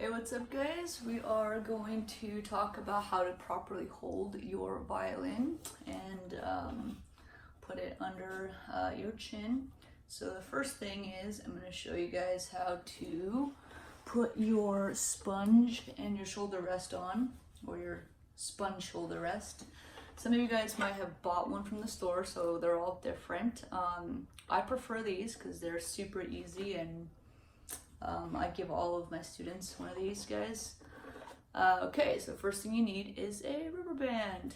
Hey, what's up guys? We are going to talk about how to properly hold your violin and put it under your chin. So the first thing is I'm going to show you guys how to put your sponge and your shoulder rest on, or your sponge shoulder rest. Some of you guys might have bought one from the store, so they're all different. I prefer these because they're super easy, and I give all of my students one of these guys. Okay, so first thing you need is a rubber band.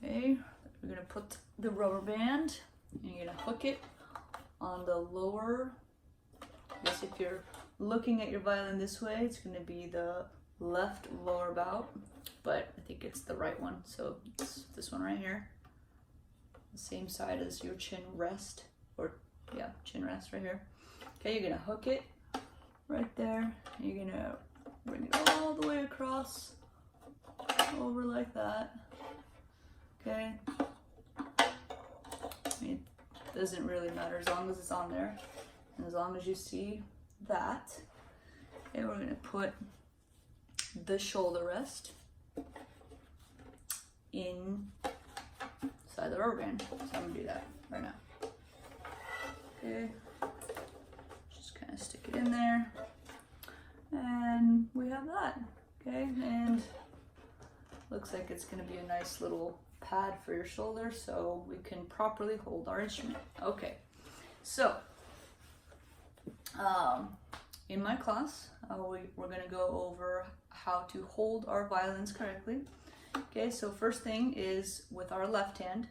Okay, we're gonna put the rubber band and you're gonna hook it on the lower. I guess if you're looking at your violin this way, it's gonna be the left lower bout, but I think it's the right one. So it's this one right here, the same side as your chin rest, or yeah, chin rest right here. Okay, you're gonna hook it right there. You're gonna bring it all the way across, over like that. Okay. I mean, it doesn't really matter as long as it's on there, and as long as you see that. Okay, we're gonna put the shoulder rest inside the rubber band. So I'm gonna do that right now. Okay. Kind of stick it in there, and we have that. Okay, and looks like it's going to be a nice little pad for your shoulder so we can properly hold our instrument. Okay, so in my class we're going to go over how to hold our violins correctly. Okay, so first thing is with our left hand.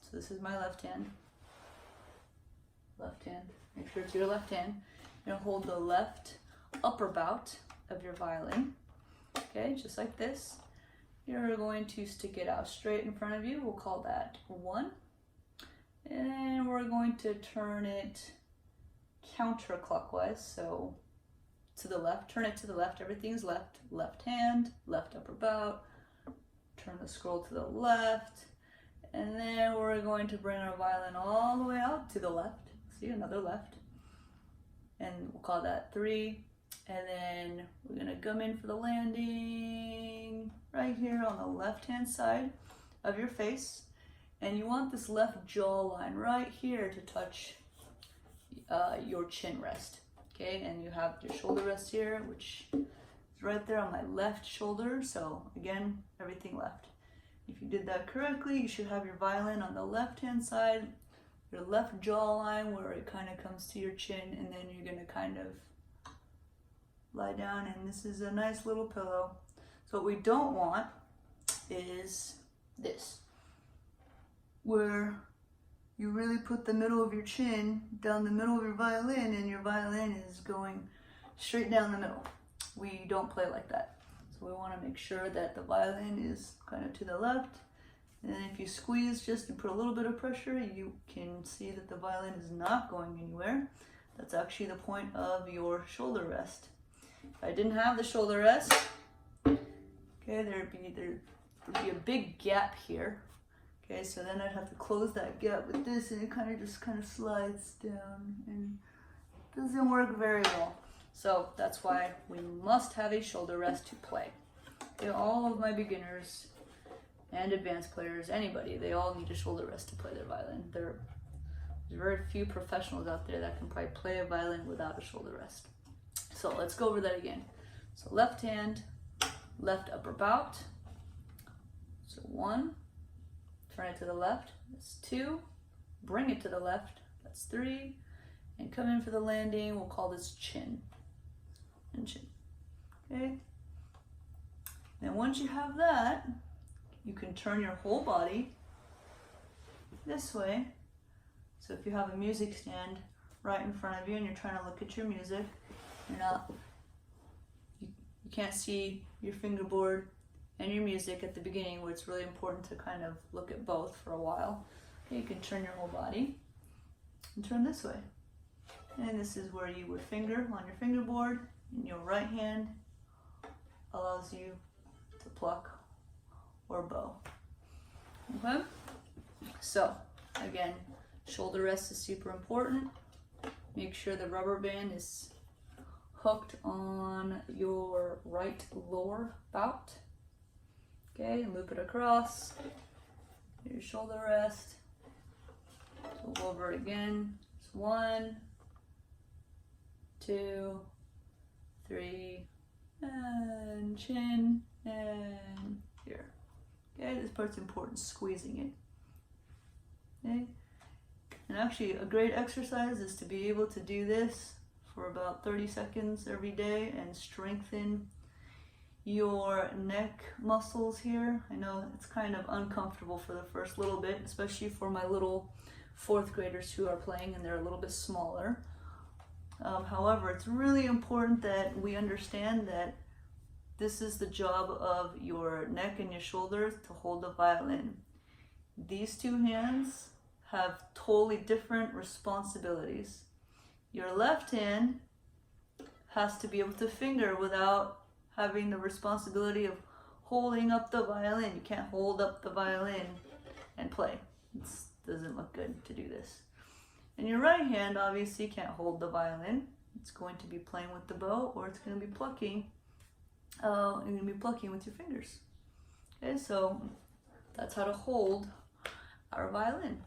So this is my left hand, make sure it's your left hand. You're gonna hold the left upper bout of your violin, okay, just like this. You're going to stick it out straight in front of you. We'll call that 1. And we're going to turn it counterclockwise, so to the left. Turn it to the left. Everything's left. Left hand, left upper bout. Turn the scroll to the left. And then we're going to bring our violin all the way out to the left. See, another left. And we'll call that 3. And then we're gonna come in for the landing right here on the left hand side of your face. And you want this left jawline right here to touch your chin rest. Okay, and you have your shoulder rest here, which is right there on my left shoulder. So again, everything left. If you did that correctly, you should have your violin on the left hand side, your left jawline where it kind of comes to your chin, and then you're going to kind of lie down, and this is a nice little pillow. So what we don't want is this, where you really put the middle of your chin down the middle of your violin and your violin is going straight down the middle. We don't play like that. So we want to make sure that the violin is kind of to the left. And then if you squeeze just and put a little bit of pressure, you can see that the violin is not going anywhere. That's actually the point of your shoulder rest. If I didn't have the shoulder rest, okay, there'd be a big gap here. Okay, so then I'd have to close that gap with this, and it kind of slides down, and it doesn't work very well. So that's why we must have a shoulder rest to play. Okay, all of my beginners and advanced players, anybody, they all need a shoulder rest to play their violin. There's very few professionals out there that can probably play a violin without a shoulder rest. So let's go over that again. So left hand, left upper bout. So 1, turn it to the left, that's 2, bring it to the left, that's 3, and come in for the landing. We'll call this chin and chin. Okay. Then once you have that, you can turn your whole body this way. So if you have a music stand right in front of you and you're trying to look at your music, you can't see your fingerboard and your music at the beginning, where it's really important to kind of look at both for a while. Okay, you can turn your whole body and turn this way. And this is where you would finger on your fingerboard, and your right hand allows you to pluck or bow. Okay, so again, shoulder rest is super important. Make sure the rubber band is hooked on your right lower bout. Okay, and loop it across your shoulder rest. So we'll go over it again. It's 1, 2, 3, and chin, and here. Okay, this part's important, squeezing it. Okay, and actually a great exercise is to be able to do this for about 30 seconds every day and strengthen your neck muscles here. I know it's kind of uncomfortable for the first little bit, especially for my little 4th graders who are playing and they're a little bit smaller. However, it's really important that we understand that this is the job of your neck and your shoulders to hold the violin. These 2 hands have totally different responsibilities. Your left hand has to be able to finger without having the responsibility of holding up the violin. You can't hold up the violin and play. It doesn't look good to do this. And your right hand obviously can't hold the violin. It's going to be playing with the bow, or it's going to be plucking. You're going to be plucking with your fingers. Okay, so that's how to hold our violin.